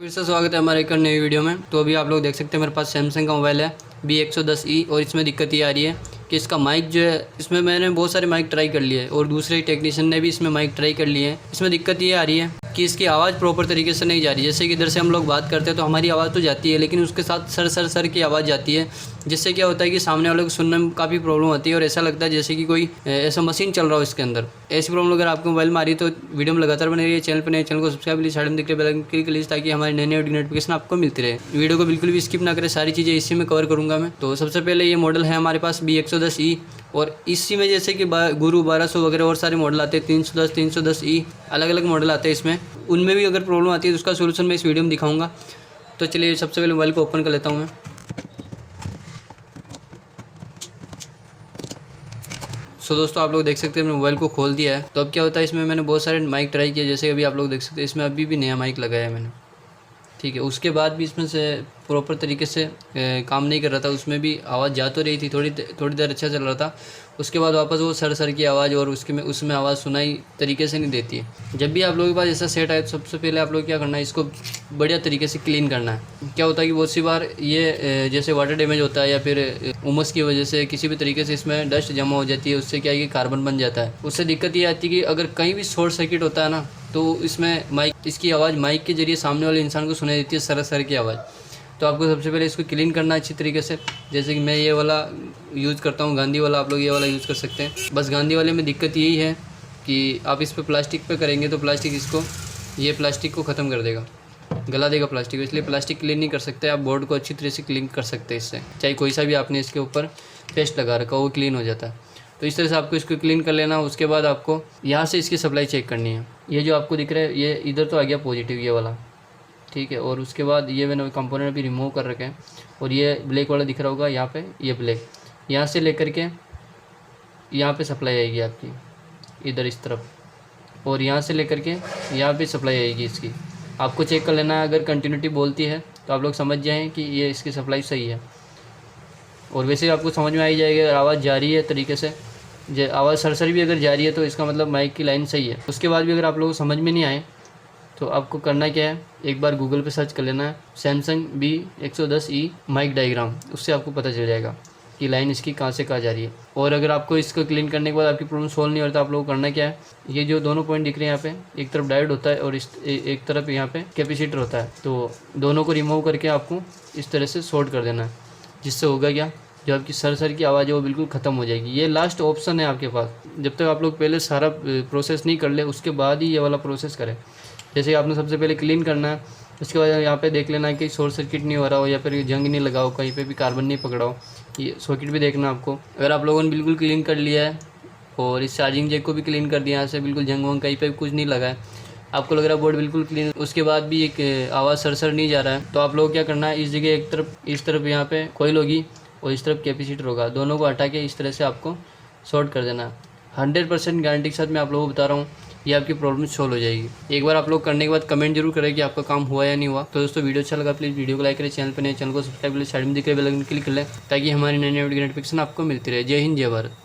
फिर से स्वागत है हमारे एक नई वीडियो में। तो अभी आप लोग देख सकते हैं मेरे पास सैमसंग का मोबाइल है B110E और इसमें दिक्कत ये आ रही है कि इसका माइक जो है, इसमें मैंने बहुत सारे माइक ट्राई कर लिए और दूसरे टेक्नीशियन ने भी इसमें माइक ट्राई कर लिए हैं। इसमें दिक्कत ये आ रही है कि इसकी आवाज़ प्रॉपर तरीके से नहीं जा रही है। जैसे कि इधर से हम लोग बात करते हैं तो हमारी आवाज़ तो जाती है, लेकिन उसके साथ सर की आवाज़ जाती है, जिससे क्या होता है कि सामने वालों को सुनने में काफ़ी प्रॉब्लम होती है और ऐसा लगता है जैसे कि कोई ऐसा मशीन चल रहा हो इसके अंदर। ऐसी प्रॉब्लम अगर आपके मोबाइल में आ रही है तो वीडियो में लगातार बने रहिए। चैनल पर नए चैनल को सब्सक्राइब लीजिए, साइड में दिख रहे बेल आइकन क्लिक लीजिए ताकि हमारी नई नई नोटिफिकेशन आपको मिलती रहे। वीडियो को बिल्कुल भी स्किप ना करें, सारी चीज़ें इसी में कवर करूँगा मैं। तो सबसे पहले ये मॉडल है हमारे पास B110E और इसी में जैसे कि गुरु 1200 वगैरह और सारे मॉडल आते हैं, 310 310E अलग अलग मॉडल आते हैं इसमें। उनमें भी अगर प्रॉब्लम आती है तो उसका सोल्यूशन मैं इस वीडियो में दिखाऊंगा। तो चलिए सबसे पहले मोबाइल को ओपन कर लेता हूँ मैं। दोस्तों आप लोग देख सकते हैं मैंने मोबाइल को खोल दिया है। तो अब क्या होता है, इसमें मैंने बहुत सारे माइक ट्राई किए, जैसे अभी आप लोग देख सकते हैं इसमें अभी भी नया माइक लगाया है मैंने, ठीक है। उसके बाद भी इसमें से प्रॉपर तरीके से काम नहीं कर रहा था, उसमें भी आवाज़ जा तो रही थी, थोड़ी देर अच्छा चल रहा था। उसके बाद वापस वो सर की आवाज़ और उसमें आवाज़ सुनाई तरीके से नहीं देती है। जब भी आप लोगों के पास ऐसा सेट आए तो सबसे पहले आप लोग क्या करना है, इसको बढ़िया तरीके से क्लीन करना है। क्या होता है कि बहुत सी बार ये जैसे वाटर डैमेज होता है या फिर उमस की वजह से किसी भी तरीके से इसमें डस्ट जमा हो जाती है, उससे क्या है कि कार्बन बन जाता है। उससे दिक्कत ये आती है कि अगर कहीं भी शॉर्ट सर्किट होता है ना, तो इसमें इसकी आवाज़ माइक के जरिए सामने वाले इंसान को सुनाई देती है, सर की आवाज़। तो आपको सबसे पहले इसको क्लीन करना अच्छी तरीके से। जैसे कि मैं ये वाला यूज़ करता हूँ, गांधी वाला, आप लोग ये वाला यूज़ कर सकते हैं। बस गांधी वाले में दिक्कत यही है कि आप इस पर प्लास्टिक पे करेंगे तो ये प्लास्टिक को ख़त्म कर देगा, गला देगा प्लास्टिक को, इसलिए प्लास्टिक क्लीन नहीं कर सकते। आप बोर्ड को अच्छी तरह से क्लीन कर सकते हैं इससे, चाहे कोई सा भी आपने इसके ऊपर पेस्ट लगा रखा हो वो क्लीन हो जाता है। तो इस तरह से आपको इसको क्लीन कर लेना। उसके बाद आपको यहाँ से इसकी सप्लाई चेक करनी है। ये जो आपको दिख रहा है ये इधर तो आ गया पॉजिटिव, ये वाला, ठीक है। और उसके बाद ये मैंने कंपोनेंट भी रिमूव कर रखे हैं और ये ब्लैक वाला दिख रहा होगा यहाँ पे, ये ब्लैक, यहाँ से लेकर के यहाँ पे सप्लाई आएगी आपकी इधर इस तरफ, और यहाँ से लेकर के यहाँ पे सप्लाई आएगी इसकी। आपको चेक कर लेना है, अगर कंटिन्यूटी बोलती है तो आप लोग समझ जाएँ कि ये इसकी सप्लाई सही है। और वैसे आपको समझ में आ ही जाएगी, अगर आवाज़ जा रही है तरीके से, आवाज़ सरसरी भी अगर जा रही है तो इसका मतलब माइक की लाइन सही है। उसके बाद भी अगर आप लोगों को समझ में नहीं आए तो आपको करना क्या है, एक बार गूगल पे सर्च कर लेना है सैमसंग B110E माइक डायग्राम, उससे आपको पता चल जाएगा कि लाइन इसकी कहाँ से कहाँ जा रही है। और अगर आपको इसको क्लीन करने के बाद आपकी प्रॉब्लम सोल्व नहीं होता, आप लोगों को करना क्या है, ये जो दोनों पॉइंट दिख रहे हैं यहाँ पे, एक तरफ डायोड होता है और एक तरफ यहाँ पे कैपेसिटर होता है, तो दोनों को रिमूव करके आपको इस तरह से शॉर्ट कर देना है। जिससे होगा क्या, जो आपकी सर की आवाज़ है वो बिल्कुल ख़त्म हो जाएगी। ये लास्ट ऑप्शन है आपके पास। जब तक आप लोग पहले सारा प्रोसेस नहीं कर ले उसके बाद ही ये वाला प्रोसेस करें। जैसे आपने सबसे पहले क्लीन करना है, उसके बाद यहाँ पे देख लेना है कि शॉर्ट सर्किट नहीं हो रहा हो या फिर जंग नहीं लगा हो, कहीं पे भी कार्बन नहीं पकड़ा हो, ये सॉकेट भी देखना आपको। अगर आप लोगों ने बिल्कुल क्लीन कर लिया है और इस चार्जिंग जैक को भी क्लीन कर दिया, यहाँ से बिल्कुल जंग वंग कहीं पर कुछ नहीं लगा है, आपको लग रहा है बोर्ड बिल्कुल क्लीन, उसके बाद भी एक आवाज़ सर नहीं जा रहा है, तो आप लोग क्या करना है, इस जगह इस तरफ यहाँ पे कोयल होगी और इस तरफ कैपेसिटर होगा, दोनों को हटा के इस तरह से आपको शॉर्ट कर देना। 100% गारंटी के साथ मैं आप लोगों को बता रहा हूँ, ये आपकी प्रॉब्लम सॉल्व हो जाएगी। एक बार आप लोग करने के बाद कमेंट जरूर करें कि आपका काम हुआ या नहीं हुआ। तो दोस्तों वीडियो अच्छा लगा प्लीज़ वीडियो को लाइक करें, चैनल पर नए चैनल को सब्सक्राइब करें, साइड में दिख रहे बेल आइकन क्लिक कर लें ताकि हमारी नई नोटिफिकेशन आपको मिलती रहे। जय हिंद, जय भारत।